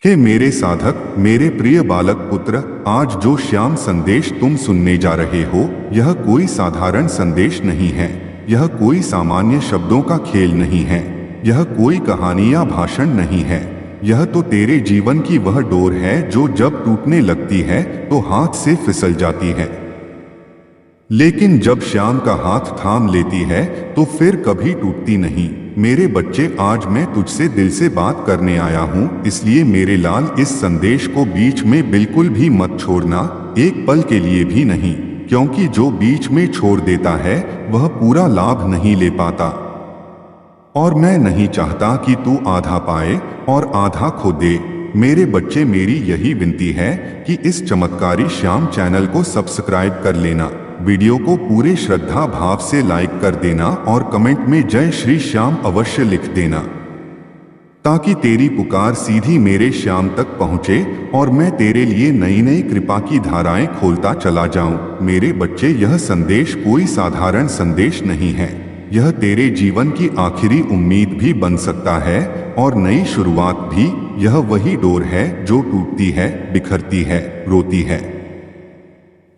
हे मेरे साधक, मेरे प्रिय बालक पुत्र, आज जो श्याम संदेश तुम सुनने जा रहे हो, यह कोई साधारण संदेश नहीं है। यह कोई सामान्य शब्दों का खेल नहीं है। यह कोई कहानी या भाषण नहीं है। यह तो तेरे जीवन की वह डोर है जो जब टूटने लगती है तो हाथ से फिसल जाती है, लेकिन जब श्याम का हाथ थाम लेती है तो फिर कभी टूटती नहीं। मेरे बच्चे, आज मैं तुझसे दिल से बात करने आया हूँ, इसलिए मेरे लाल इस संदेश को बीच में बिल्कुल भी मत छोड़ना, एक पल के लिए भी नहीं, क्योंकि जो बीच में छोड़ देता है वह पूरा लाभ नहीं ले पाता। और मैं नहीं चाहता कि तू आधा पाए और आधा खो दे। मेरे बच्चे, मेरी यही विनती है कि इस चमत्कारी श्याम चैनल को सब्सक्राइब कर लेना, वीडियो को पूरे श्रद्धा भाव से लाइक कर देना और कमेंट में जय श्री श्याम अवश्य लिख देना, ताकि तेरी पुकार सीधी मेरे श्याम तक पहुंचे और मैं तेरे लिए नई नई कृपा की धाराएं खोलता चला जाऊं। मेरे बच्चे, यह संदेश कोई साधारण संदेश नहीं है। यह तेरे जीवन की आखिरी उम्मीद भी बन सकता है और नई शुरुआत भी। यह वही डोर है जो टूटती है, बिखरती है, रोती है,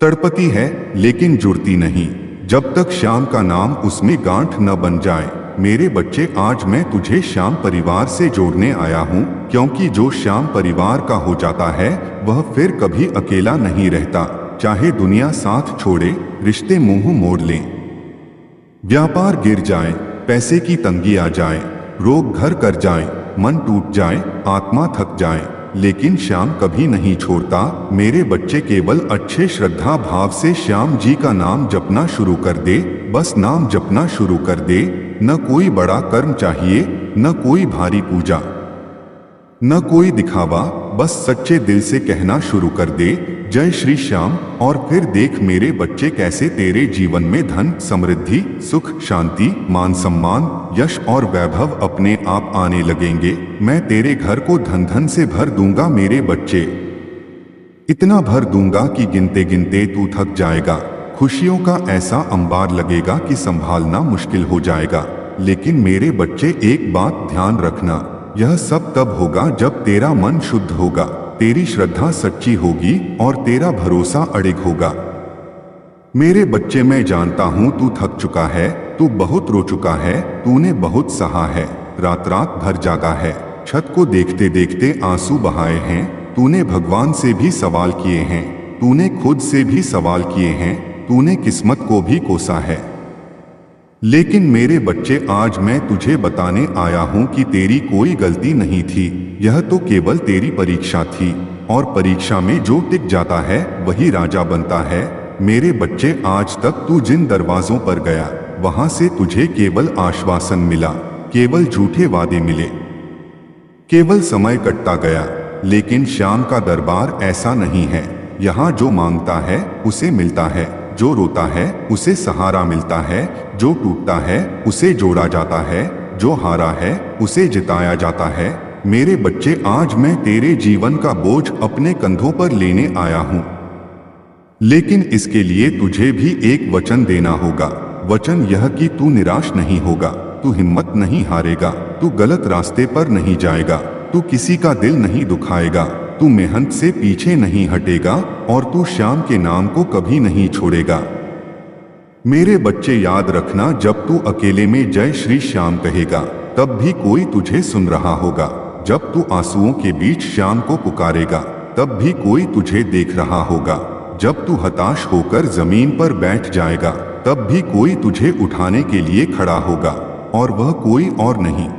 तड़पती है, लेकिन जुड़ती नहीं जब तक श्याम का नाम उसमें गांठ न बन जाए। मेरे बच्चे, आज मैं तुझे श्याम परिवार से जोड़ने आया हूँ, क्योंकि जो श्याम परिवार का हो जाता है वह फिर कभी अकेला नहीं रहता। चाहे दुनिया साथ छोड़े, रिश्ते मुंह मोड़ लें, व्यापार गिर जाए, पैसे की तंगी आ जाए, रोग घर कर जाए, मन टूट जाए, आत्मा थक जाए, लेकिन श्याम कभी नहीं छोड़ता। मेरे बच्चे, केवल अच्छे श्रद्धा भाव से श्याम जी का नाम जपना शुरू कर दे। बस नाम जपना शुरू कर दे। न कोई बड़ा कर्म चाहिए, न कोई भारी पूजा, न कोई दिखावा, बस सच्चे दिल से कहना शुरू कर दे, जय श्री श्याम। और फिर देख मेरे बच्चे, कैसे तेरे जीवन में धन, समृद्धि, सुख, शांति, मान सम्मान, यश और वैभव अपने आप आने लगेंगे। मैं तेरे घर को धन धन से भर दूंगा मेरे बच्चे, इतना भर दूंगा कि गिनते गिनते तू थक जाएगा। खुशियों का ऐसा अंबार लगेगा कि संभालना मुश्किल हो जाएगा। लेकिन मेरे बच्चे, एक बात ध्यान रखना, यह सब तब होगा जब तेरा मन शुद्ध होगा, तेरी श्रद्धा सच्ची होगी और तेरा भरोसा अडिग होगा। मेरे बच्चे, मैं जानता हूँ तू थक चुका है, तू बहुत रो चुका है, तूने बहुत सहा है, रात रात भर जागा है, छत को देखते देखते आंसू बहाए हैं, तूने भगवान से भी सवाल किए हैं, तूने खुद से भी सवाल किए हैं, तूने किस्मत को भी कोसा है। लेकिन मेरे बच्चे, आज मैं तुझे बताने आया हूं कि तेरी कोई गलती नहीं थी। यह तो केवल तेरी परीक्षा थी, और परीक्षा में जो टिक जाता है वही राजा बनता है। मेरे बच्चे, आज तक तू जिन दरवाजों पर गया वहां से तुझे केवल आश्वासन मिला, केवल झूठे वादे मिले, केवल समय कटता गया। लेकिन श्याम का दरबार ऐसा नहीं है। यहाँ जो मांगता है उसे मिलता है, जो रोता है उसे सहारा मिलता है, जो टूटता है उसे जोड़ा जाता है, जो हारा है उसे जिताया जाता है। मेरे बच्चे, आज मैं तेरे जीवन का बोझ अपने कंधों पर लेने आया हूँ, लेकिन इसके लिए तुझे भी एक वचन देना होगा। वचन यह कि तू निराश नहीं होगा, तू हिम्मत नहीं हारेगा, तू गलत रास्ते पर नहीं जाएगा, तू किसी का दिल नहीं दुखाएगा, तू मेहनत से पीछे नहीं हटेगा और तू श्याम के नाम को कभी नहीं छोड़ेगा। मेरे बच्चे, याद रखना, जब तू अकेले में जय श्री श्याम कहेगा तब भी कोई तुझे सुन रहा होगा। जब तू आंसुओं के बीच श्याम को पुकारेगा तब भी कोई तुझे देख रहा होगा। जब तू हताश होकर जमीन पर बैठ जाएगा तब भी कोई तुझे उठाने के लिए खड़ा होगा, और वह कोई और नहीं,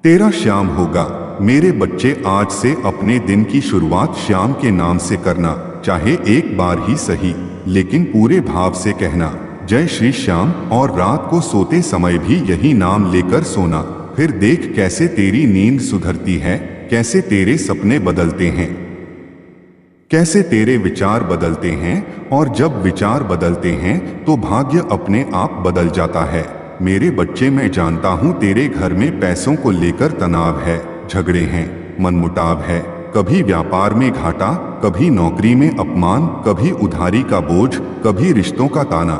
तेरा श्याम होगा। मेरे बच्चे, आज से अपने दिन की शुरुआत श्याम के नाम से करना, चाहे एक बार ही सही, लेकिन पूरे भाव से कहना जय श्री श्याम, और रात को सोते समय भी यही नाम लेकर सोना। फिर देख कैसे तेरी नींद सुधरती है, कैसे तेरे सपने बदलते हैं, कैसे तेरे विचार बदलते हैं, और जब विचार बदलते हैं तो भाग्य अपने आप बदल जाता है। मेरे बच्चे, मैं जानता हूँ तेरे घर में पैसों को लेकर तनाव है, झगड़े हैं, मनमुटाव है, कभी व्यापार में घाटा, कभी नौकरी में अपमान, कभी उधारी का बोझ, कभी रिश्तों का ताना।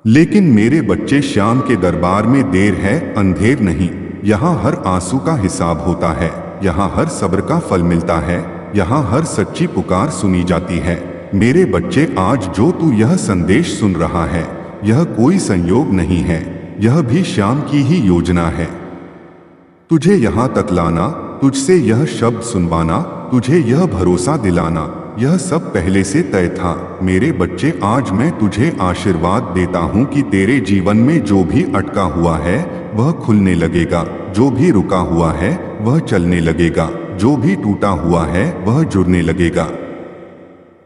लेकिन मेरे बच्चे, श्याम के दरबार में देर है, अंधेर नहीं। यहाँ हर आंसू का हिसाब होता है। यहाँ हर सब्र का फल मिलता है, यहाँ हर सच्ची पुकार सुनी जाती है। मेरे बच्चे, आज जो तू यह संदेश सुन रहा है, यह कोई संयोग नहीं है, यह भी श्याम की ही योजना है। तुझे यहाँ तक लाना, तुझसे यह शब्द सुनवाना, तुझे यह भरोसा दिलाना, यह सब पहले से तय था। मेरे बच्चे, आज मैं तुझे आशीर्वाद देता हूँ कि तेरे जीवन में जो भी अटका हुआ है वह खुलने लगेगा, जो भी रुका हुआ है वह चलने लगेगा, जो भी टूटा हुआ है वह जुड़ने लगेगा,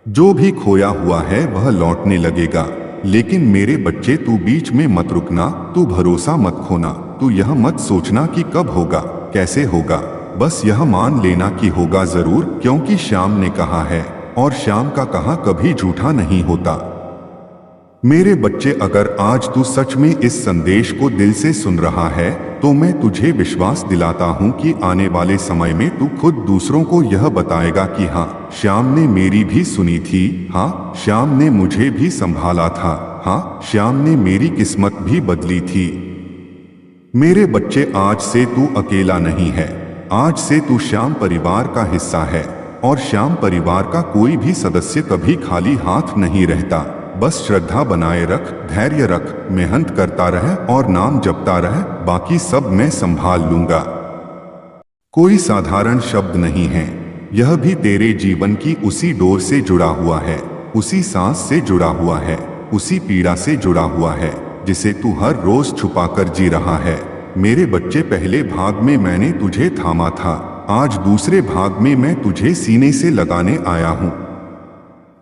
जो भी खोया हुआ है वह लौटने लगेगा। लेकिन मेरे बच्चे, तू बीच में मत रुकना, तू भरोसा मत खोना, तू यह मत सोचना कि कब होगा, कैसे होगा। बस यह मान लेना कि होगा जरूर, क्योंकि श्याम ने कहा है और श्याम का कहा कभी झूठा नहीं होता। मेरे बच्चे, अगर आज तू सच में इस संदेश को दिल से सुन रहा है तो मैं तुझे विश्वास दिलाता हूँ कि आने वाले समय में तू खुद दूसरों को यह बताएगा कि हाँ, श्याम ने मेरी भी सुनी थी, हाँ, श्याम ने मुझे भी संभाला था, हाँ, श्याम ने मेरी किस्मत भी बदली थी। मेरे बच्चे, आज से तू अकेला नहीं है, आज से तू श्याम परिवार का हिस्सा है और श्याम परिवार का कोई भी सदस्य कभी खाली हाथ नहीं रहता। बस श्रद्धा बनाए रख, धैर्य रख, मेहनत करता रह और नाम जपता रह, बाकी सब मैं संभाल लूंगा। कोई साधारण शब्द नहीं है, यह भी तेरे जीवन की उसी डोर से जुड़ा हुआ है, उसी सांस से जुड़ा हुआ है, उसी पीड़ा से जुड़ा हुआ है जिसे तू हर रोज छुपाकर जी रहा है। मेरे बच्चे, पहले भाग में मैंने तुझे थामा था, आज दूसरे भाग में मैं तुझे सीने से लगाने आया हूं।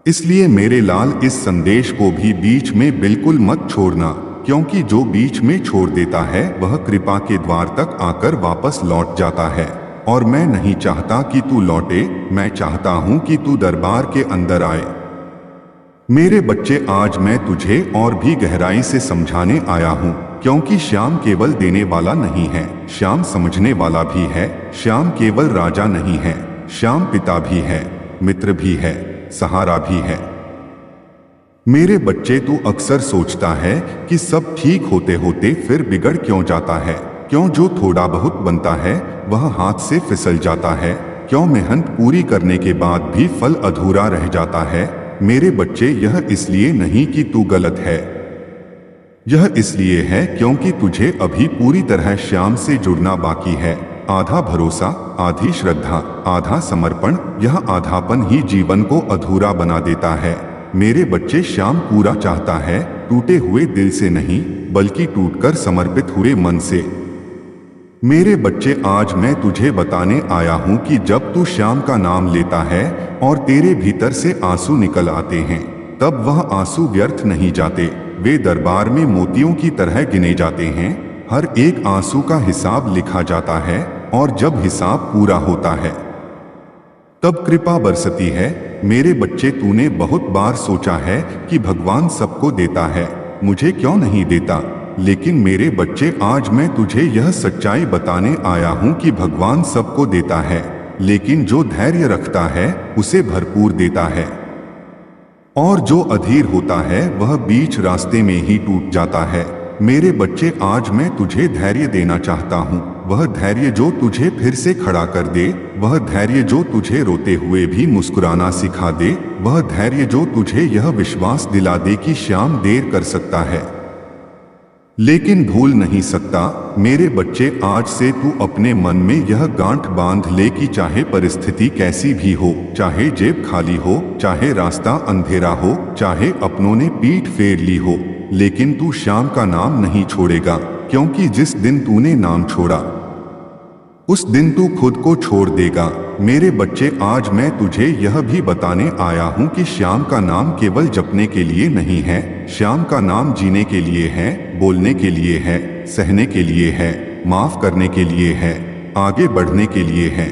इसलिए मेरे लाल, इस संदेश को भी बीच में बिल्कुल मत छोड़ना, क्योंकि जो बीच में छोड़ देता है वह कृपा के द्वार तक आकर वापस लौट जाता है। और मैं नहीं चाहता कि तू लौटे, मैं चाहता हूं कि तू दरबार के अंदर आए। मेरे बच्चे, आज मैं तुझे और भी गहराई से समझाने आया हूं, क्योंकि श्याम केवल देने वाला नहीं है, श्याम समझने वाला भी है। श्याम केवल राजा नहीं है, श्याम पिता भी है, मित्र भी है, सहारा भी है। मेरे बच्चे, तू अक्सर सोचता है कि सब ठीक होते होते फिर बिगड़ क्यों जाता है, क्यों जो थोड़ा बहुत बनता है वह हाथ से फिसल जाता है, क्यों मेहनत पूरी करने के बाद भी फल अधूरा रह जाता है। मेरे बच्चे, यह इसलिए नहीं कि तू गलत है, यह इसलिए है क्योंकि तुझे अभी पूरी तरह श्याम से जुड़ना बाकी है। आधा भरोसा, आधी श्रद्धा, आधा समर्पण, यह आधापन ही जीवन को अधूरा बना देता है। मेरे बच्चे, श्याम पूरा चाहता है, टूटे हुए दिल से नहीं बल्कि टूटकर समर्पित हुए मन से। मेरे बच्चे, आज मैं तुझे बताने आया हूं कि जब तू श्याम का नाम लेता है और तेरे भीतर से आंसू निकल आते हैं, तब वह आंसू व्यर्थ नहीं जाते, वे दरबार में मोतियों की तरह गिने जाते हैं। हर एक आंसू का हिसाब लिखा जाता है और जब हिसाब पूरा होता है तब कृपा बरसती है। मेरे बच्चे, तूने बहुत बार सोचा है कि भगवान सबको देता है, मुझे क्यों नहीं देता। लेकिन मेरे बच्चे, आज मैं तुझे यह सच्चाई बताने आया हूं कि भगवान सबको देता है, लेकिन जो धैर्य रखता है उसे भरपूर देता है, और जो अधीर होता है वह बीच रास्ते में ही टूट जाता है। मेरे बच्चे, आज मैं तुझे धैर्य देना चाहता हूँ, वह धैर्य जो तुझे फिर से खड़ा कर दे, वह धैर्य जो तुझे रोते हुए भी मुस्कुराना सिखा दे, वह धैर्य जो तुझे यह विश्वास दिला दे कि श्याम देर कर सकता है लेकिन भूल नहीं सकता। मेरे बच्चे, आज से तू अपने मन में यह गांठ बांध ले कि चाहे परिस्थिति कैसी भी हो, चाहे जेब खाली हो, चाहे रास्ता अंधेरा हो, चाहे अपनों ने पीठ फेर ली हो, लेकिन तू श्याम का नाम नहीं छोड़ेगा, क्योंकि जिस दिन तूने नाम छोड़ा उस दिन तू खुद को छोड़ देगा। मेरे बच्चे, आज मैं तुझे यह भी बताने आया हूँ कि श्याम का नाम केवल जपने के लिए नहीं है, श्याम का नाम जीने के लिए है, बोलने के लिए है, सहने के लिए है, माफ करने के लिए है, आगे बढ़ने के लिए है।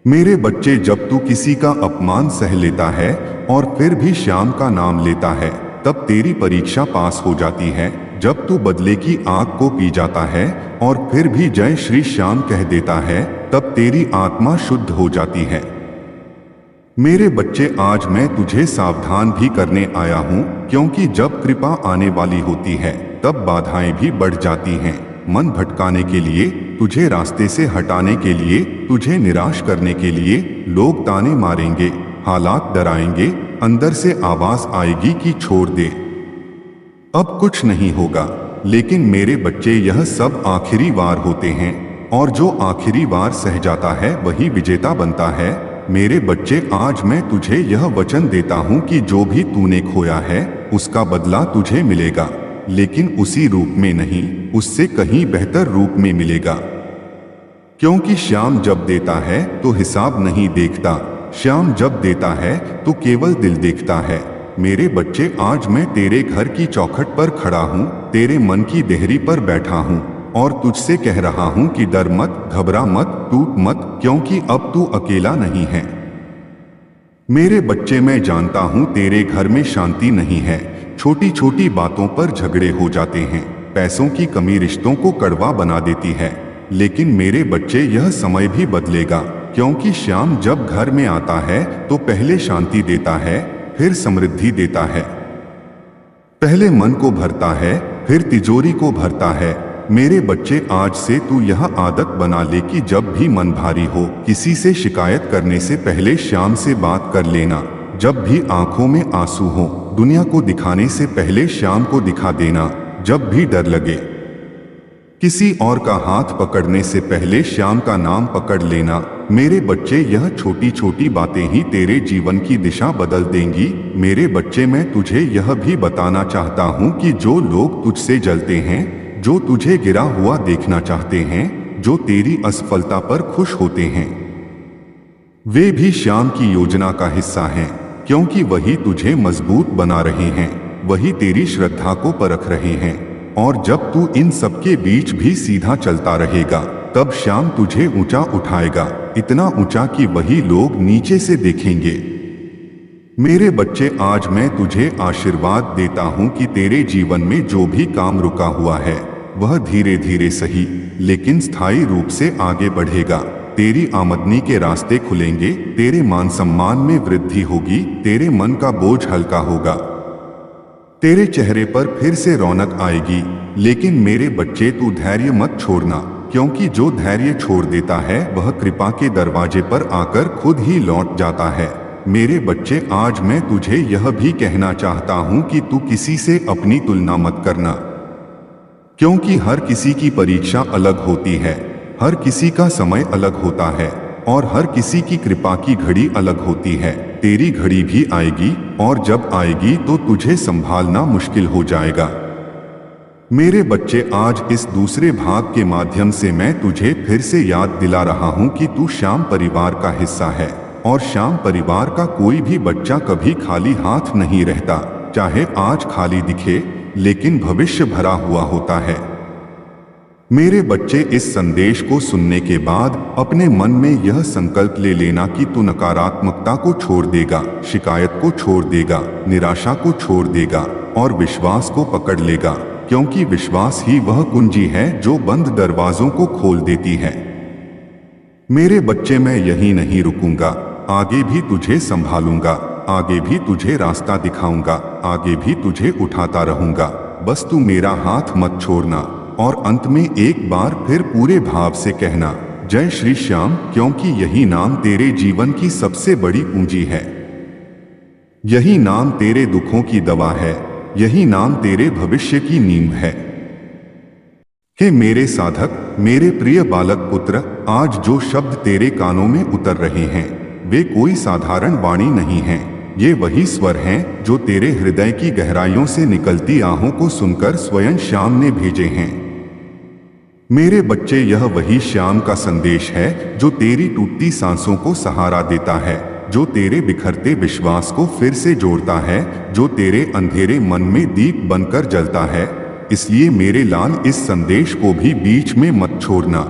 मेरे बच्चे, जब तू किसी का अपमान सह लेता है और फिर भी श्याम का नाम लेता है, तब तेरी परीक्षा पास हो जाती है। जब तू बदले की आग को पी जाता है और फिर भी जय श्री श्याम कह देता है, तब तेरी आत्मा शुद्ध हो जाती है। मेरे बच्चे, आज मैं तुझे सावधान भी करने आया हूँ, क्योंकि जब कृपा आने वाली होती है तब बाधाएं भी बढ़ जाती हैं। मन भटकाने के लिए, तुझे रास्ते से हटाने के लिए, तुझे निराश करने के लिए लोग ताने मारेंगे, हालात डराएंगे, अंदर से आवाज आएगी कि छोड़ दे, अब कुछ नहीं होगा। लेकिन मेरे बच्चे, यह सब आखिरी वार होते हैं, और जो आखिरी वार सह जाता है वही विजेता बनता है। मेरे बच्चे, आज मैं तुझे यह वचन देता हूं कि जो भी तूने खोया है उसका बदला तुझे मिलेगा, लेकिन उसी रूप में नहीं, उससे कहीं बेहतर रूप में मिलेगा। क्योंकि श्याम जब देता है तो हिसाब नहीं देखता, श्याम जब देता है तो केवल दिल देखता है। मेरे बच्चे, आज मैं तेरे घर की चौखट पर खड़ा हूँ, तेरे मन की देहरी पर बैठा हूँ और तुझसे कह रहा हूँ कि डर मत, घबरा मत, टूट मत, क्योंकि अब तू अकेला नहीं है। मेरे बच्चे, मैं जानता हूँ तेरे घर में शांति नहीं है, छोटी छोटी बातों पर झगड़े हो जाते हैं, पैसों की कमी रिश्तों को कड़वा बना देती है। लेकिन मेरे बच्चे, यह समय भी बदलेगा, क्योंकि श्याम जब घर में आता है तो पहले शांति देता है, फिर समृद्धि देता है। पहले मन को भरता है, फिर तिजोरी को भरता है। मेरे बच्चे, आज से तू यह आदत बना ले कि जब भी मन भारी हो, किसी से शिकायत करने से पहले श्याम से बात कर लेना। जब भी आंखों में आंसू हो, दुनिया को दिखाने से पहले श्याम को दिखा देना। जब भी डर लगे, किसी और का हाथ पकड़ने से पहले श्याम का नाम पकड़ लेना। मेरे बच्चे, यह छोटी छोटी बातें ही तेरे जीवन की दिशा बदल देंगी। मेरे बच्चे, मैं तुझे यह भी बताना चाहता हूँ कि जो लोग तुझसे जलते हैं, जो तुझे गिरा हुआ देखना चाहते हैं, जो तेरी असफलता पर खुश होते हैं, वे भी श्याम की योजना का हिस्सा हैं, क्योंकि वही तुझे मजबूत बना रहे हैं, वही तेरी श्रद्धा को परख रहे हैं। और जब तू इन सबके बीच भी सीधा चलता रहेगा, तब श्याम तुझे ऊंचा उठाएगा, इतना ऊंचा कि वही लोग नीचे से देखेंगे। मेरे बच्चे, आज मैं तुझे आशीर्वाद देता हूं कि तेरे जीवन में जो भी काम रुका हुआ है वह धीरे धीरे सही लेकिन स्थायी रूप से आगे बढ़ेगा। तेरी आमदनी के रास्ते खुलेंगे, तेरे मान सम्मान में वृद्धि होगी, तेरे मन का बोझ हल्का होगा, तेरे चेहरे पर फिर से रौनक आएगी। लेकिन मेरे बच्चे, तू धैर्य मत छोड़ना, क्योंकि जो धैर्य छोड़ देता है वह कृपा के दरवाजे पर आकर खुद ही लौट जाता है। मेरे बच्चे, आज मैं तुझे यह भी कहना चाहता हूं कि तू किसी से अपनी तुलना मत करना, क्योंकि हर किसी की परीक्षा अलग होती है, हर किसी का समय अलग होता है और हर किसी की कृपा की घड़ी अलग होती है। तेरी घड़ी भी आएगी और जब आएगी तो तुझे संभालना मुश्किल हो जाएगा। मेरे बच्चे, आज इस दूसरे भाग के माध्यम से मैं तुझे फिर से याद दिला रहा हूं कि तू श्याम परिवार का हिस्सा है और श्याम परिवार का कोई भी बच्चा कभी खाली हाथ नहीं रहता। चाहे आज खाली दिखे, लेकिन भविष्य भरा हुआ होता है। मेरे बच्चे, इस संदेश को सुनने के बाद अपने मन में यह संकल्प ले लेना कि तू नकारात्मकता को छोड़ देगा, शिकायत को छोड़ देगा, निराशा को छोड़ देगा और विश्वास को पकड़ लेगा, क्योंकि विश्वास ही वह कुंजी है जो बंद दरवाजों को खोल देती है। मेरे बच्चे, मैं यही नहीं रुकूंगा, आगे भी तुझे संभालूंगा, आगे भी तुझे रास्ता दिखाऊंगा, आगे भी तुझे उठाता रहूंगा। बस तू मेरा हाथ मत छोड़ना। और अंत में एक बार फिर पूरे भाव से कहना, जय श्री श्याम, क्योंकि यही नाम तेरे जीवन की सबसे बड़ी पूंजी है। यही नाम तेरे दुखों की दवा है, यही नाम तेरे भविष्य की नींव है। हे मेरे साधक, मेरे प्रिय बालक पुत्र, आज जो शब्द तेरे कानों में उतर रहे हैं वे कोई साधारण वाणी नहीं है। ये वही स्वर हैं जो तेरे हृदय की गहराइयों से निकलती आहों को सुनकर स्वयं श्याम ने भेजे हैं। मेरे बच्चे, यह वही श्याम का संदेश है जो तेरी टूटती सांसों को सहारा देता है, जो तेरे बिखरते विश्वास को फिर से जोड़ता है, जो तेरे अंधेरे मन में दीप बनकर जलता है। इसलिए मेरे लाल, इस संदेश को भी बीच में मत छोड़ना,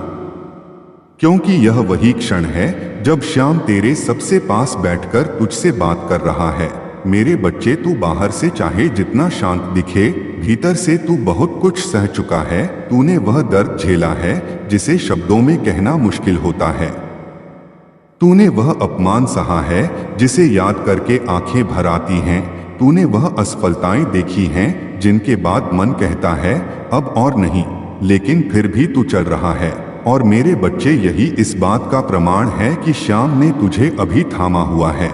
क्योंकि यह वही क्षण है जब श्याम तेरे सबसे पास बैठकर तुझसे बात कर रहा है। मेरे बच्चे, तू बाहर से चाहे जितना शांत दिखे, भीतर से तू बहुत कुछ सह चुका है। तूने वह दर्द झेला है जिसे शब्दों में कहना मुश्किल होता है। तूने वह अपमान सहा है जिसे याद करके आंखें भर आती हैं। तूने वह असफलताएं देखी हैं जिनके बाद मन कहता है अब और नहीं, लेकिन फिर भी तू चल रहा है। और मेरे बच्चे यही इस बात का प्रमाण है कि श्याम ने तुझे अभी थामा हुआ है,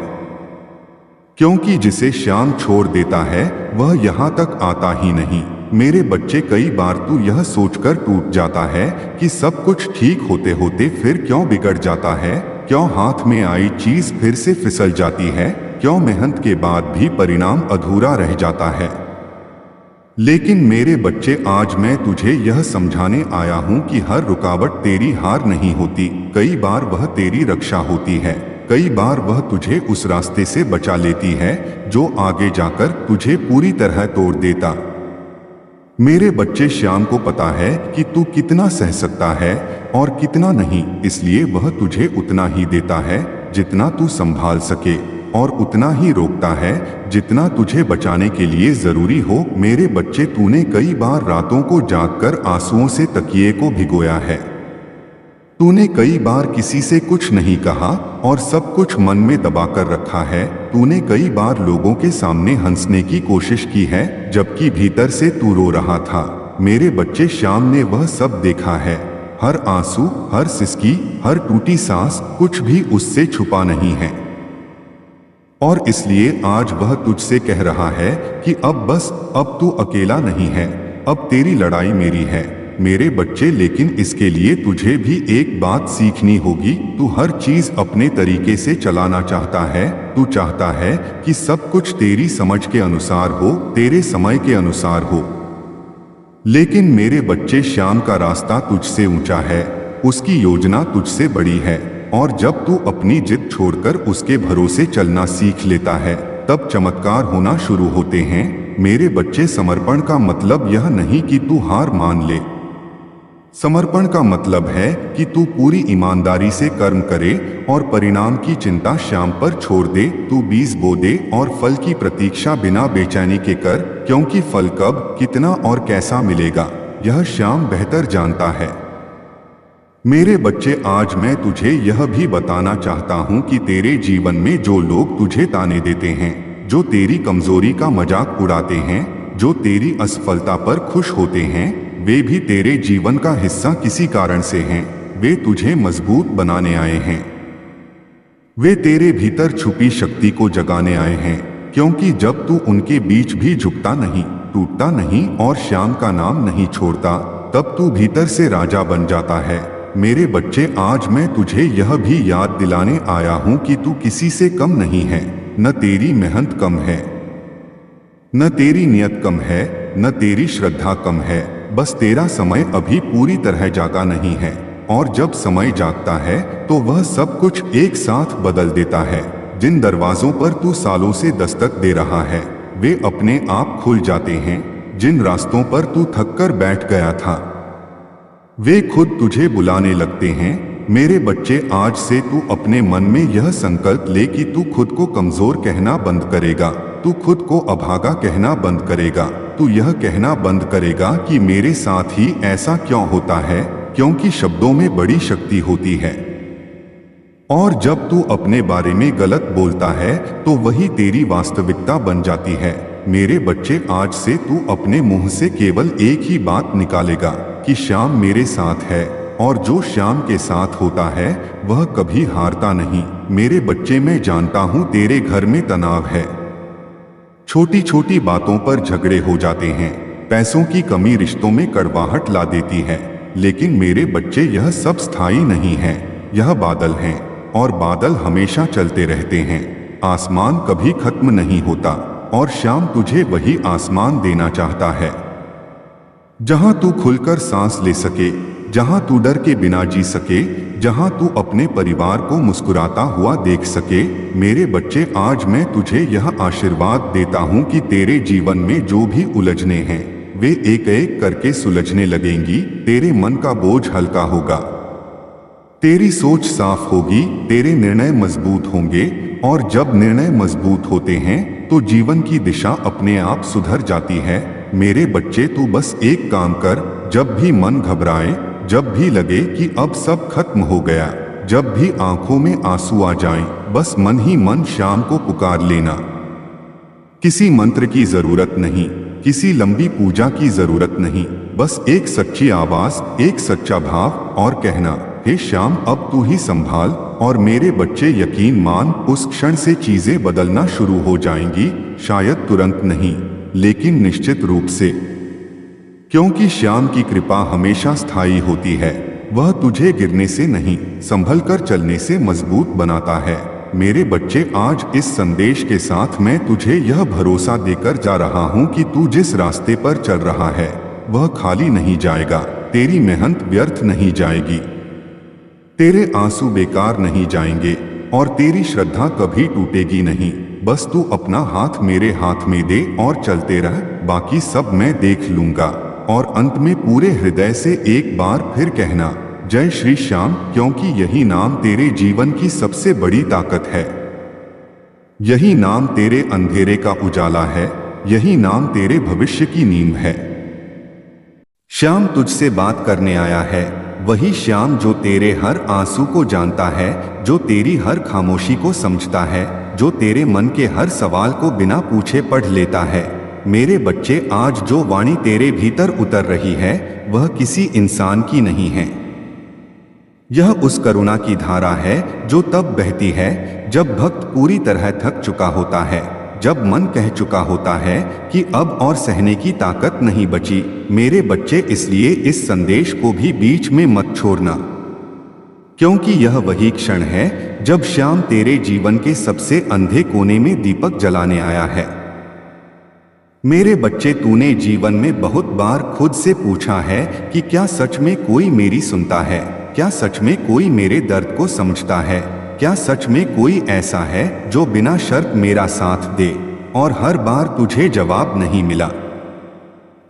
क्योंकि जिसे श्याम छोड़ देता है वह यहाँ तक आता ही नहीं। मेरे बच्चे, कई बार तू यह सोचकर टूट जाता है कि सब कुछ ठीक होते होते फिर क्यों बिगड़ जाता है, क्यों हाथ में आई चीज फिर से फिसल जाती है, क्यों मेहनत के बाद भी परिणाम अधूरा रह जाता है। लेकिन मेरे बच्चे, आज मैं तुझे यह समझाने आया हूँ कि हर रुकावट तेरी हार नहीं होती, कई बार वह तेरी रक्षा होती है, कई बार वह तुझे उस रास्ते से बचा लेती है जो आगे जाकर तुझे पूरी तरह तोड़ देता। मेरे बच्चे, श्याम को पता है कि तू कितना सह सकता है और कितना नहीं, इसलिए वह तुझे उतना ही देता है जितना तू संभाल सके और उतना ही रोकता है जितना तुझे बचाने के लिए जरूरी हो। मेरे बच्चे, तूने कई बार रातों को जागकर आंसुओं से तकिए को भिगोया है, तूने कई बार किसी से कुछ नहीं कहा और सब कुछ मन में दबाकर रखा है, तूने कई बार लोगों के सामने हंसने की कोशिश की है जबकि भीतर से तू रो रहा था। मेरे बच्चे, श्याम ने वह सब देखा है, हर आंसू, हर सिसकी, हर टूटी सांस, कुछ भी उससे छुपा नहीं है। और इसलिए आज वह तुझसे कह रहा है कि अब बस, अब तू अकेला नहीं है, अब तेरी लड़ाई मेरी है। मेरे बच्चे, लेकिन इसके लिए तुझे भी एक बात सीखनी होगी। तू हर चीज अपने तरीके से चलाना चाहता है, तू चाहता है कि सब कुछ तेरी समझ के अनुसार हो, तेरे समय के अनुसार हो। लेकिन मेरे बच्चे, श्याम का रास्ता तुझसे ऊंचा है, उसकी योजना तुझसे बड़ी है, और जब तू अपनी जिद छोड़कर उसके भरोसे चलना सीख लेता है तब चमत्कार होना शुरू होते हैं। मेरे बच्चे, समर्पण का मतलब यह नहीं कि तू हार मान ले, समर्पण का मतलब है कि तू पूरी ईमानदारी से कर्म करे और परिणाम की चिंता श्याम पर छोड़ दे। तू बीज बो दे और फल की प्रतीक्षा बिना बेचैनी के कर, क्योंकि फल कब, कितना और कैसा मिलेगा यह श्याम बेहतर जानता है। मेरे बच्चे, आज मैं तुझे यह भी बताना चाहता हूँ कि तेरे जीवन में जो लोग तुझे ताने देते हैं, जो तेरी कमजोरी का मजाक उड़ाते हैं, जो तेरी असफलता पर खुश होते हैं, वे भी तेरे जीवन का हिस्सा किसी कारण से हैं। वे तुझे मजबूत बनाने आए हैं, वे तेरे भीतर छुपी शक्ति को जगाने आए हैं, क्योंकि जब तू उनके बीच भी झुकता नहीं, टूटता नहीं और श्याम का नाम नहीं छोड़ता, तब तू भीतर से राजा बन जाता है। मेरे बच्चे, आज मैं तुझे यह भी याद दिलाने आया हूं कि तू किसी से कम नहीं है, न तेरी मेहनत कम है, न तेरी नियत कम है, न तेरी श्रद्धा कम है, बस तेरा समय अभी पूरी तरह जागा नहीं है, और जब समय जागता है तो वह सब कुछ एक साथ बदल देता है। जिन दरवाजों पर तू सालों से दस्तक दे रहा है वे अपने आप खुल जाते हैं, जिन रास्तों पर तू थककर बैठ गया था वे खुद तुझे बुलाने लगते हैं। मेरे बच्चे, आज से तू अपने मन में यह संकल्प ले कि तू खुद को कमजोर कहना बंद करेगा, तू खुद को अभागा कहना बंद करेगा, तू यह कहना बंद करेगा कि मेरे साथ ही ऐसा क्यों होता है, क्योंकि शब्दों में बड़ी शक्ति होती है। और जब तू अपने बारे में गलत बोलता है तो वही तेरी वास्तविकता बन जाती है। मेरे बच्चे, आज से तू अपने मुंह से केवल एक ही बात निकालेगा कि श्याम मेरे साथ है, और जो श्याम के साथ होता है वह कभी हारता नहीं। मेरे बच्चे, मैं जानता हूं तेरे घर में तनाव है, छोटी छोटी बातों पर झगड़े हो जाते हैं, पैसों की कमी रिश्तों में कड़वाहट ला देती है, लेकिन मेरे बच्चे, यह सब स्थायी नहीं है, यह बादल हैं और बादल हमेशा चलते रहते हैं। आसमान कभी खत्म नहीं होता और श्याम तुझे वही आसमान देना चाहता है जहां तू खुलकर सांस ले सके, जहां तू डर के बिना जी सके, जहां तू अपने परिवार को मुस्कुराता हुआ देख सके। मेरे बच्चे, आज मैं तुझे यह आशीर्वाद देता हूं कि तेरे जीवन में जो भी उलझने हैं वे एक एक करके सुलझने लगेंगी, तेरे मन का बोझ हल्का होगा, तेरी सोच साफ होगी, तेरे निर्णय मजबूत होंगे, और जब निर्णय मजबूत होते हैं तो जीवन की दिशा अपने आप सुधर जाती है। मेरे बच्चे, तू बस एक काम कर, जब भी मन घबराए, जब भी लगे कि अब सब खत्म हो गया, जब भी आंखों में आंसू आ जाएं, बस मन ही मन श्याम को पुकार लेना किसी मंत्र की जरूरत नहीं, किसी लंबी पूजा की जरूरत नहीं, बस एक सच्ची आवाज, एक सच्चा भाव और कहना, हे श्याम अब तू ही संभाल। और मेरे बच्चे यकीन मान, उस क्षण से चीजें बदलना शुरू हो जाएंगी। शायद तुरंत नहीं, लेकिन निश्चित रूप से। क्योंकि श्याम की कृपा हमेशा स्थायी होती है। वह तुझे गिरने से नहीं, संभल कर चलने से मजबूत बनाता है। मेरे बच्चे, आज इस संदेश के साथ मैं तुझे यह भरोसा देकर जा रहा हूं कि तू जिस रास्ते पर चल रहा है वह खाली नहीं जाएगा। तेरी मेहनत व्यर्थ नहीं जाएगी, तेरे आंसू बेकार नहीं जाएंगे और तेरी श्रद्धा कभी टूटेगी नहीं। बस तू अपना हाथ मेरे हाथ में दे और चलते रह, बाकी सब मैं देख लूंगा। और अंत में पूरे हृदय से एक बार फिर कहना, जय श्री श्याम, क्योंकि यही नाम तेरे जीवन की सबसे बड़ी ताकत है। यही नाम तेरे अंधेरे का उजाला है, यही नाम तेरे भविष्य की नींव है। श्याम तुझसे बात करने आया है, वही श्याम जो तेरे हर आंसू को जानता है, जो तेरी हर खामोशी को समझता है, जो तेरे मन के हर सवाल को बिना पूछे पढ़ लेता है। मेरे बच्चे, आज जो वाणी तेरे भीतर उतर रही है वह किसी इंसान की नहीं है। यह उस करुणा की धारा है जो तब बहती है जब भक्त पूरी तरह थक चुका होता है, जब मन कह चुका होता है कि अब और सहने की ताकत नहीं बची। मेरे बच्चे, इसलिए इस संदेश को भी बीच में मत छोड़ना, क्योंकि यह वही क्षण है जब श्याम तेरे जीवन के सबसे अंधे कोने में दीपक जलाने आया है। मेरे बच्चे, तूने जीवन में बहुत बार खुद से पूछा है कि क्या सच में कोई मेरी सुनता है, क्या सच में कोई मेरे दर्द को समझता है, क्या सच में कोई ऐसा है जो बिना शर्त मेरा साथ दे। और हर बार तुझे जवाब नहीं मिला,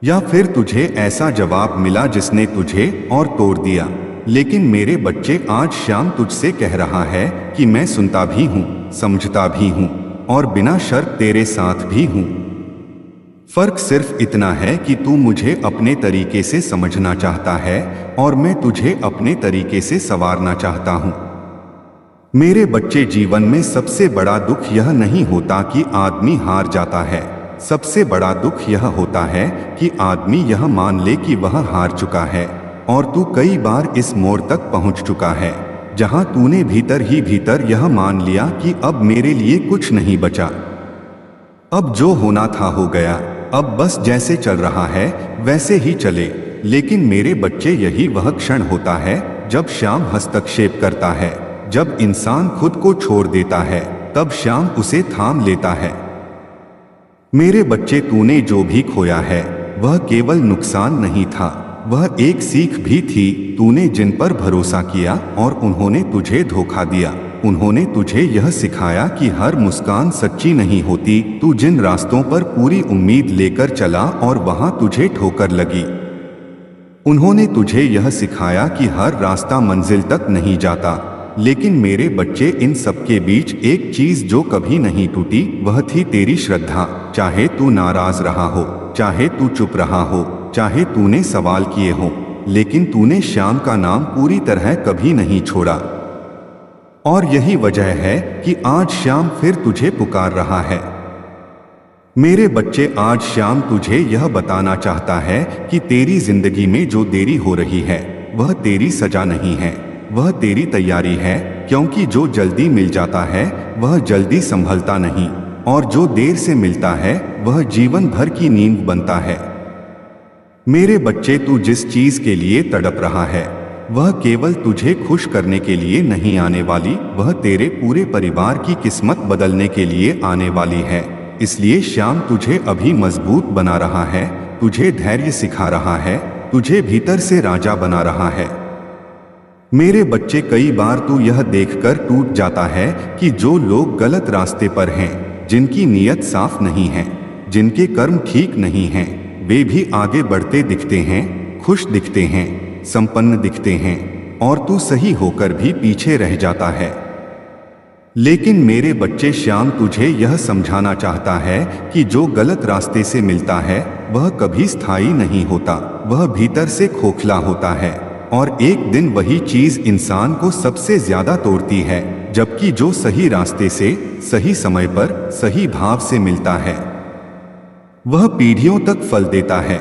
या फिर तुझे ऐसा जवाब मिला जिसने तुझे और तोड़ दिया। लेकिन मेरे बच्चे, आज श्याम तुझसे कह रहा है कि मैं सुनता भी हूँ, समझता भी हूँ और बिना शर्त तेरे साथ भी हूँ। फर्क सिर्फ इतना है कि तू मुझे अपने तरीके से समझना चाहता है और मैं तुझे अपने तरीके से संवारना चाहता हूँ। मेरे बच्चे, जीवन में सबसे बड़ा दुख यह नहीं होता कि आदमी हार जाता है, सबसे बड़ा दुख यह होता है कि आदमी यह मान ले कि वह हार चुका है। और तू कई बार इस मोड़ तक पहुंच चुका है जहां तूने भीतर ही भीतर यह मान लिया कि अब मेरे लिए कुछ नहीं बचा, अब जो होना था हो गया, अब बस जैसे चल रहा है वैसे ही चले। लेकिन मेरे बच्चे, यही वह क्षण होता है जब श्याम हस्तक्षेप करता है, जब इंसान खुद को छोड़ देता है तब श्याम उसे थाम लेता है। मेरे बच्चे, तूने जो भी खोया है वह केवल नुकसान नहीं था, वह एक सीख भी थी। तूने जिन पर भरोसा किया और उन्होंने तुझे धोखा दिया, उन्होंने तुझे यह सिखाया कि हर मुस्कान सच्ची नहीं होती। तू जिन रास्तों पर पूरी उम्मीद लेकर चला और वहां तुझे ठोकर लगी, उन्होंने तुझे यह सिखाया कि हर रास्ता मंजिल तक नहीं जाता। लेकिन मेरे बच्चे, इन सब के बीच एक चीज जो कभी नहीं टूटी वह थी तेरी श्रद्धा। चाहे तू नाराज रहा हो, चाहे तू चुप रहा हो, चाहे तूने सवाल किए हो, लेकिन तूने श्याम का नाम पूरी तरह कभी नहीं छोड़ा। और यही वजह है कि आज श्याम फिर तुझे पुकार रहा है। मेरे बच्चे, आज श्याम तुझे यह बताना चाहता है कि तेरी जिंदगी में जो देरी हो रही है वह तेरी सजा नहीं है, वह तेरी तैयारी है। क्योंकि जो जल्दी मिल जाता है वह जल्दी संभलता नहीं, और जो देर से मिलता है वह जीवन भर की नींद बनता है। मेरे बच्चे, तू जिस चीज के लिए तड़प रहा है वह केवल तुझे खुश करने के लिए नहीं आने वाली, वह तेरे पूरे परिवार की किस्मत बदलने के लिए आने वाली है। इसलिए श्याम तुझे अभी मजबूत बना रहा है, तुझे धैर्य सिखा रहा है, तुझे भीतर से राजा बना रहा है। मेरे बच्चे, कई बार तू यह देखकर टूट जाता है कि जो लोग गलत रास्ते पर हैं, जिनकी नीयत साफ नहीं है, जिनके कर्म ठीक नहीं हैं, वे भी आगे बढ़ते दिखते हैं, खुश दिखते हैं, संपन्न दिखते हैं, और तू सही होकर भी पीछे रह जाता है। लेकिन मेरे बच्चे, श्याम तुझे यह समझाना चाहता है कि जो गलत रास्ते से मिलता है वह कभी स्थायी नहीं होता, वह भीतर से खोखला होता है। और एक दिन वही चीज इंसान को सबसे ज्यादा तोड़ती है, जबकि जो सही रास्ते से, सही समय पर, सही भाव से मिलता है वह पीढ़ियों तक फल देता है।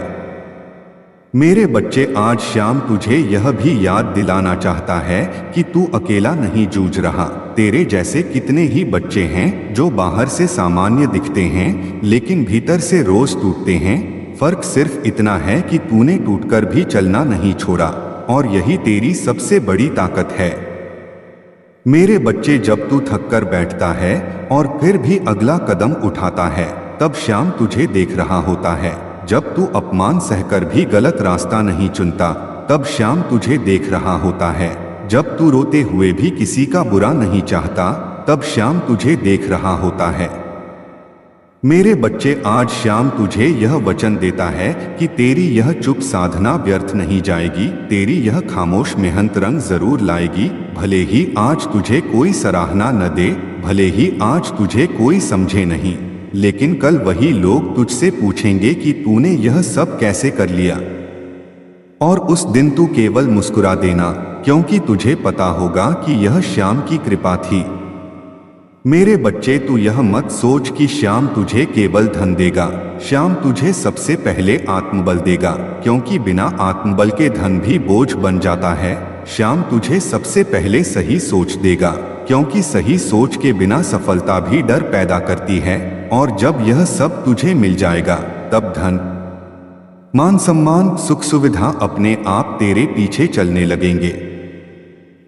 मेरे बच्चे, आज श्याम तुझे यह भी याद दिलाना चाहता है कि तू अकेला नहीं जूझ रहा। तेरे जैसे कितने ही बच्चे हैं जो बाहर से सामान्य दिखते हैं लेकिन भीतर से रोज टूटते हैं। फर्क सिर्फ इतना है कि तूने टूटकर भी चलना नहीं छोड़ा, और यही तेरी सबसे बड़ी ताकत है। मेरे बच्चे, जब तू थक कर बैठता है और फिर भी अगला कदम उठाता है, तब श्याम तुझे देख रहा होता है। जब तू अपमान सहकर भी गलत रास्ता नहीं चुनता, तब श्याम तुझे देख रहा होता है। जब तू रोते हुए भी किसी का बुरा नहीं चाहता, तब श्याम तुझे देख रहा होता है। मेरे बच्चे, आज श्याम तुझे यह वचन देता है कि तेरी यह चुप साधना व्यर्थ नहीं जाएगी। तेरी यह खामोश मेहनत रंग जरूर लाएगी। भले ही आज तुझे कोई सराहना न दे, भले ही आज तुझे कोई समझे नहीं, लेकिन कल वही लोग तुझसे पूछेंगे कि तूने यह सब कैसे कर लिया। और उस दिन तू केवल मुस्कुरा देना, क्योंकि तुझे पता होगा कि यह श्याम की कृपा थी। मेरे बच्चे, तू यह मत सोच कि श्याम तुझे केवल धन देगा। श्याम तुझे सबसे पहले आत्मबल देगा, क्योंकि बिना आत्मबल के धन भी बोझ बन जाता है। श्याम तुझे सबसे पहले सही सोच देगा, क्योंकि सही सोच के बिना सफलता भी डर पैदा करती है। और जब यह सब तुझे मिल जाएगा, तब धन, मान सम्मान, सुख सुविधा अपने आप तेरे पीछे चलने लगेंगे।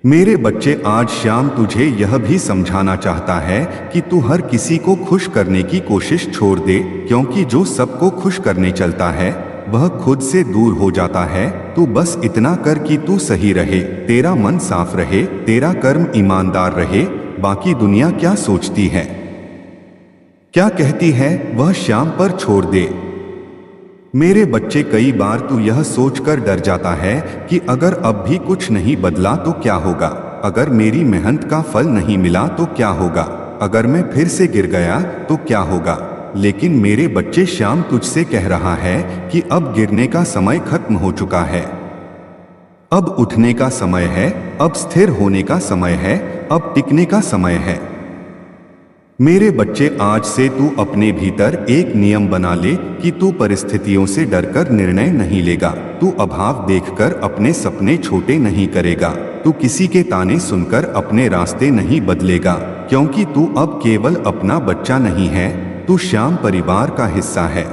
मेरे बच्चे, आज श्याम तुझे यह भी समझाना चाहता है कि तू हर किसी को खुश करने की कोशिश छोड़ दे, क्योंकि जो सबको खुश करने चलता है वह खुद से दूर हो जाता है। तू बस इतना कर कि तू सही रहे, तेरा मन साफ रहे, तेरा कर्म ईमानदार रहे। बाकी दुनिया क्या सोचती है, क्या कहती है, वह श्याम पर छोड़ दे। मेरे बच्चे, कई बार तू यह सोचकर डर जाता है कि अगर अब भी कुछ नहीं बदला तो क्या होगा, अगर मेरी मेहनत का फल नहीं मिला तो क्या होगा, अगर मैं फिर से गिर गया तो क्या होगा। लेकिन मेरे बच्चे, श्याम तुझसे कह रहा है कि अब गिरने का समय खत्म हो चुका है, अब उठने का समय है, अब स्थिर होने का समय है, अब टिकने का समय है। मेरे बच्चे, आज से तू अपने भीतर एक नियम बना ले कि तू परिस्थितियों से डरकर निर्णय नहीं लेगा। तू अभाव देखकर अपने सपने छोटे नहीं करेगा। तू किसी के ताने सुनकर अपने रास्ते नहीं बदलेगा, क्योंकि तू अब केवल अपना बच्चा नहीं है, तू श्याम परिवार का हिस्सा है।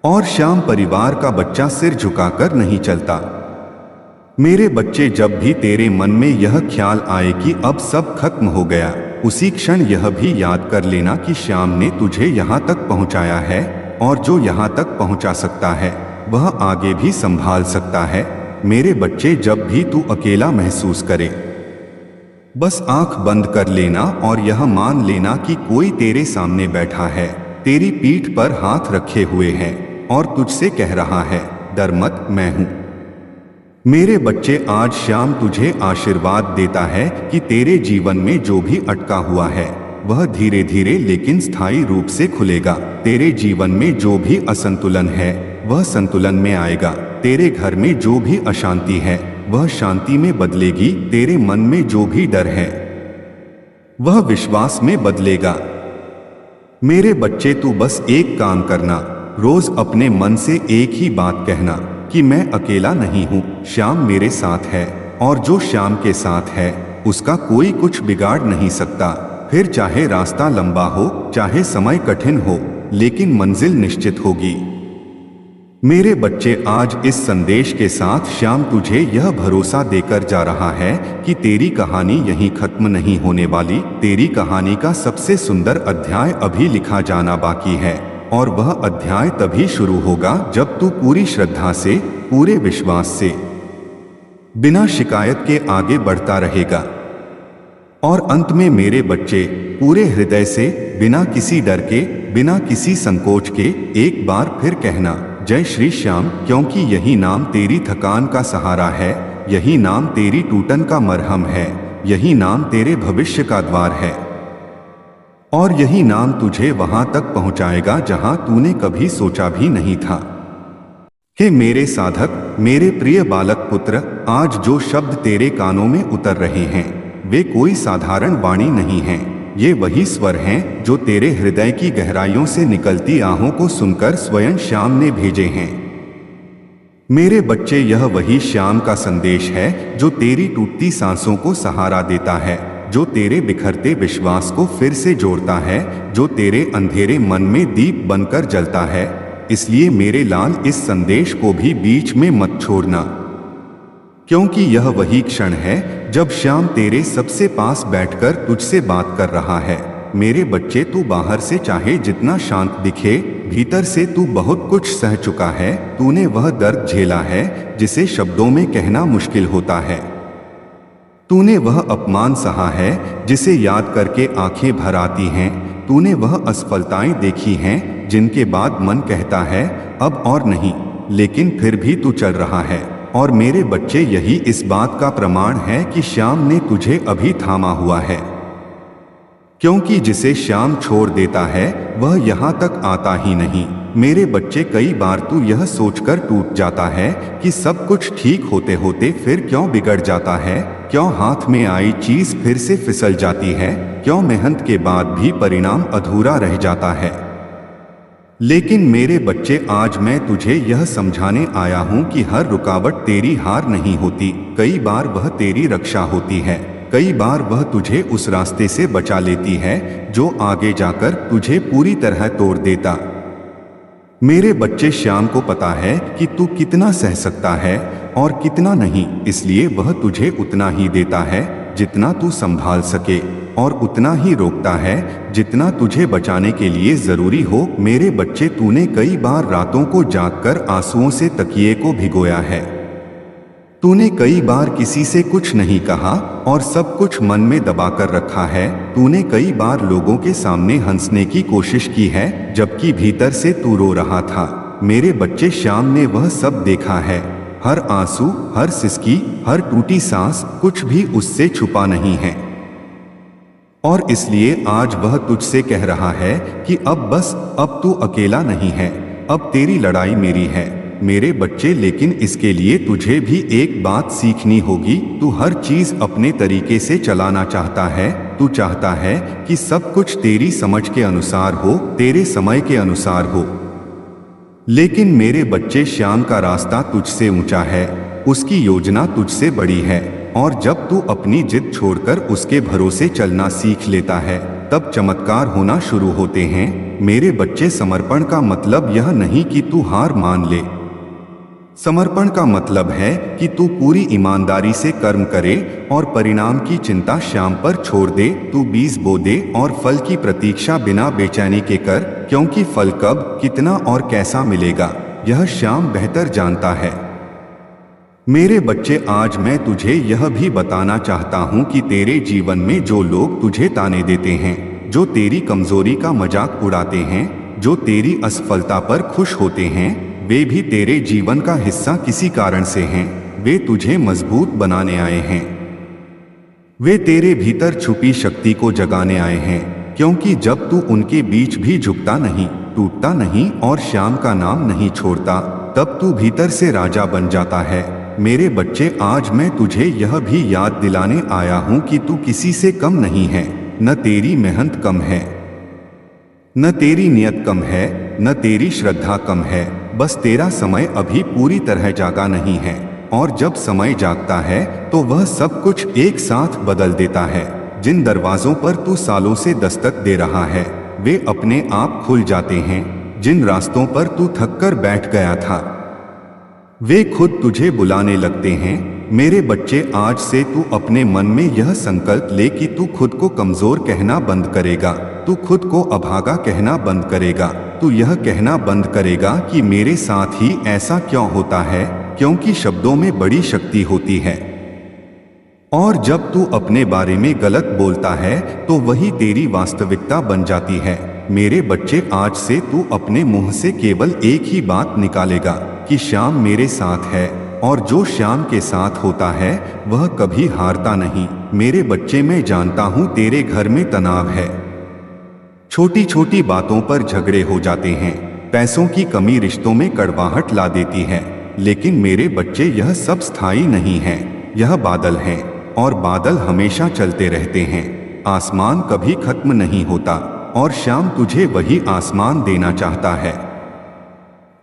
और श्याम परिवार का बच्चा सिर झुकाकर नहीं चलता। मेरे बच्चे, जब भी तेरे मन में यह ख्याल आए कि अब सब खत्म हो गया, उसी क्षण यह भी याद कर लेना कि श्याम ने तुझे यहाँ तक पहुँचाया है, और जो यहाँ तक पहुँचा सकता है वह आगे भी संभाल सकता है। मेरे बच्चे, जब भी तू अकेला महसूस करे, बस आंख बंद कर लेना और यह मान लेना कि कोई तेरे सामने बैठा है, तेरी पीठ पर हाथ रखे हुए है और तुझसे कह रहा है, डर मत, मैं हूँ। मेरे बच्चे, आज श्याम तुझे आशीर्वाद देता है कि तेरे जीवन में जो भी अटका हुआ है वह धीरे धीरे लेकिन स्थायी रूप से खुलेगा। तेरे जीवन में जो भी असंतुलन है वह संतुलन में आएगा। तेरे घर में जो भी अशांति है वह शांति में बदलेगी। तेरे मन में जो भी डर है वह विश्वास में बदलेगा। मेरे बच्चे, तू बस एक काम करना, रोज अपने मन से एक ही बात कहना कि मैं अकेला नहीं हूँ, श्याम मेरे साथ है, और जो श्याम के साथ है उसका कोई कुछ बिगाड़ नहीं सकता। फिर चाहे रास्ता लंबा हो, चाहे समय कठिन हो, लेकिन मंजिल निश्चित होगी। मेरे बच्चे, आज इस संदेश के साथ श्याम तुझे यह भरोसा देकर जा रहा है कि तेरी कहानी यहीं खत्म नहीं होने वाली। तेरी कहानी का सबसे सुंदर अध्याय अभी लिखा जाना बाकी है, और वह अध्याय तभी शुरू होगा जब तू पूरी श्रद्धा से, पूरे विश्वास से, बिना शिकायत के आगे बढ़ता रहेगा। और अंत में मेरे बच्चे, पूरे हृदय से, बिना किसी डर के, बिना किसी संकोच के एक बार फिर कहना, जय श्री श्याम, क्योंकि यही नाम तेरी थकान का सहारा है, यही नाम तेरी टूटन का मरहम है, यही नाम तेरे भविष्य का द्वार है, और यही नाम तुझे वहां तक पहुंचाएगा जहां तूने कभी सोचा भी नहीं था। हे मेरे साधक, मेरे प्रिय बालक पुत्र, आज जो शब्द तेरे कानों में उतर रहे हैं वे कोई साधारण वाणी नहीं हैं, ये वही स्वर हैं जो तेरे हृदय की गहराइयों से निकलती आहों को सुनकर स्वयं श्याम ने भेजे हैं। मेरे बच्चे, यह वही श्याम का संदेश है जो तेरी टूटती सांसों को सहारा देता है, जो तेरे बिखरते विश्वास को फिर से जोड़ता है, जो तेरे अंधेरे मन में दीप बनकर जलता है। इसलिए मेरे लाल, इस संदेश को भी बीच में मत छोड़ना, क्योंकि यह वही क्षण है जब श्याम तेरे सबसे पास बैठकर तुझसे बात कर रहा है। मेरे बच्चे, तू बाहर से चाहे जितना शांत दिखे, भीतर से तू बहुत कुछ सह चुका है। तूने वह दर्द झेला है जिसे शब्दों में कहना मुश्किल होता है। तूने वह अपमान सहा है जिसे याद करके आंखें भर आती हैं। तूने वह असफलताएं देखी हैं जिनके बाद मन कहता है अब और नहीं, लेकिन फिर भी तू चल रहा है। और मेरे बच्चे, यही इस बात का प्रमाण है कि श्याम ने तुझे अभी थामा हुआ है, क्योंकि जिसे श्याम छोड़ देता है वह यहाँ तक आता ही नहीं। मेरे बच्चे, कई बार तू यह सोचकर टूट जाता है कि सब कुछ ठीक होते होते फिर क्यों बिगड़ जाता है, क्यों हाथ में आई चीज फिर से फिसल जाती है, क्यों मेहनत के बाद भी परिणाम अधूरा रह जाता है। लेकिन मेरे बच्चे, आज मैं तुझे यह समझाने आया हूँ कि हर रुकावट तेरी हार नहीं होती। कई बार वह तेरी रक्षा होती है, कई बार वह तुझे उस रास्ते से बचा लेती है जो आगे जाकर तुझे पूरी तरह तोड़ देता। मेरे बच्चे, श्याम को पता है कि तू कितना सह सकता है और कितना नहीं, इसलिए वह तुझे उतना ही देता है जितना तू संभाल सके, और उतना ही रोकता है जितना तुझे बचाने के लिए जरूरी हो। मेरे बच्चे, तूने कई बार रातों को जागकर आंसुओं से तकिए को भिगोया है। तूने कई बार किसी से कुछ नहीं कहा और सब कुछ मन में दबाकर रखा है। तूने कई बार लोगों के सामने हंसने की कोशिश की है जबकि भीतर से तू रो रहा था। मेरे बच्चे, श्याम ने वह सब देखा है। हर आंसू, हर सिसकी, हर टूटी सांस, कुछ भी उससे छुपा नहीं है। और इसलिए आज वह तुझसे कह रहा है कि अब बस, अब तू अकेला नहीं है, अब तेरी लड़ाई मेरी है। मेरे बच्चे, लेकिन इसके लिए तुझे भी एक बात सीखनी होगी। तू हर चीज अपने तरीके से चलाना चाहता है। तू चाहता है कि सब कुछ तेरी समझ के अनुसार हो, तेरे समय के अनुसार हो। लेकिन मेरे बच्चे, श्याम का रास्ता तुझसे ऊंचा है, उसकी योजना तुझसे बड़ी है, और जब तू अपनी जिद छोड़कर उसके भरोसे चलना सीख लेता है तब चमत्कार होना शुरू होते हैं। मेरे बच्चे, समर्पण का मतलब यह नहीं कि तू हार मान ले। समर्पण का मतलब है कि तू पूरी ईमानदारी से कर्म करे और परिणाम की चिंता श्याम पर छोड़ दे। तू बीज बो दे और फल की प्रतीक्षा बिना बेचैनी के कर, क्योंकि फल कब, कितना और कैसा मिलेगा यह श्याम बेहतर जानता है। मेरे बच्चे, आज मैं तुझे यह भी बताना चाहता हूँ कि तेरे जीवन में जो लोग तुझे ताने देते हैं, जो तेरी कमजोरी का मजाक उड़ाते हैं, जो तेरी असफलता पर खुश होते हैं, वे भी तेरे जीवन का हिस्सा किसी कारण से हैं। वे तुझे मजबूत बनाने आए हैं। वे तेरे भीतर छुपी शक्ति को जगाने आए हैं, क्योंकि जब तू उनके बीच भी झुकता नहीं, टूटता नहीं और श्याम का नाम नहीं छोड़ता, तब तू भीतर से राजा बन जाता है। मेरे बच्चे, आज मैं तुझे यह भी याद दिलाने आया हूँ कि तू किसी से कम नहीं है। न तेरी मेहनत कम है, न तेरी नियत कम है, न तेरी श्रद्धा कम है। बस तेरा समय अभी पूरी तरह जागा नहीं है, और जब समय जागता है तो वह सब कुछ एक साथ बदल देता है। जिन दरवाजों पर तू सालों से दस्तक दे रहा है वे अपने आप खुल जाते हैं। जिन रास्तों पर तू थककर बैठ गया था वे खुद तुझे बुलाने लगते हैं। मेरे बच्चे, आज से तू अपने मन में यह संकल्प ले कि तू खुद को कमजोर कहना बंद करेगा, तू खुद को अभागा कहना बंद करेगा, तू यह कहना बंद करेगा कि मेरे साथ ही ऐसा क्यों होता है, क्योंकि शब्दों में बड़ी शक्ति होती है। और जब तू अपने बारे में गलत बोलता है तो वही तेरी वास्तविकता बन जाती है। मेरे बच्चे, आज से तू अपने मुंह से केवल एक ही बात निकालेगा कि श्याम मेरे साथ है, और जो श्याम के साथ होता है वह कभी हारता नहीं। मेरे बच्चे, मैं जानता हूँ तेरे घर में तनाव है, छोटी छोटी बातों पर झगड़े हो जाते हैं, पैसों की कमी रिश्तों में कड़वाहट ला देती है। लेकिन मेरे बच्चे, यह सब स्थायी नहीं है, यह बादल हैं और बादल हमेशा चलते रहते हैं। आसमान कभी खत्म नहीं होता और श्याम तुझे वही आसमान देना चाहता है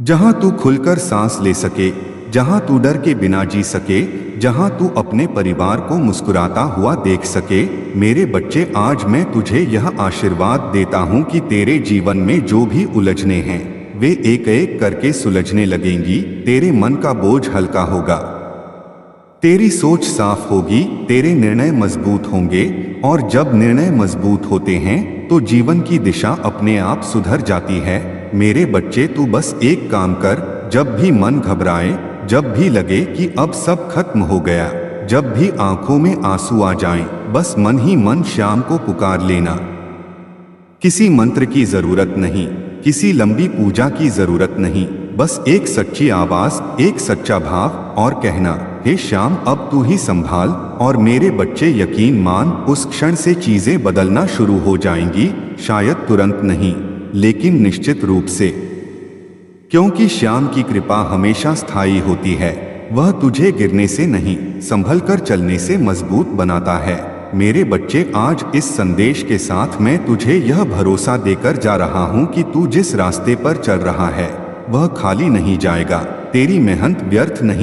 जहां तू खुलकर सांस ले सके, जहां तू डर के बिना जी सके, जहां तू अपने परिवार को मुस्कुराता हुआ देख सके। मेरे बच्चे, आज मैं तुझे यह आशीर्वाद देता हूं कि तेरे जीवन में जो भी उलझने हैं वे एक एक करके सुलझने लगेंगी। तेरे मन का बोझ हल्का होगा, तेरी सोच साफ होगी, तेरे निर्णय मजबूत होंगे और जब निर्णय मजबूत होते हैं तो जीवन की दिशा अपने आप सुधर जाती है। मेरे बच्चे, तू बस एक काम कर, जब भी मन घबराए, जब भी लगे कि अब सब खत्म हो गया, जब भी आंखों में आंसू आ जाएं, बस मन ही मन श्याम को पुकार लेना। किसी मंत्र की जरूरत नहीं, किसी लंबी पूजा की जरूरत नहीं, बस एक सच्ची आवाज, एक सच्चा भाव और कहना, हे श्याम अब तू ही संभाल। और मेरे बच्चे यकीन मान, उस क्षण से चीजें बदलना शुरू हो जाएंगी। शायद तुरंत नहीं, लेकिन निश्चित रूप से, क्योंकि श्याम की कृपा हमेशा स्थायी होती है। वह तुझे गिरने से नहीं, संभल कर चलने से मजबूत बनाता है। मेरे बच्चे, आज इस संदेश के साथ मैं तुझे यह भरोसा देकर जा रहा हूं कि तू जिस रास्ते पर चल रहा है वह खाली नहीं जाएगा, तेरी मेहनत व्यर्थ नहीं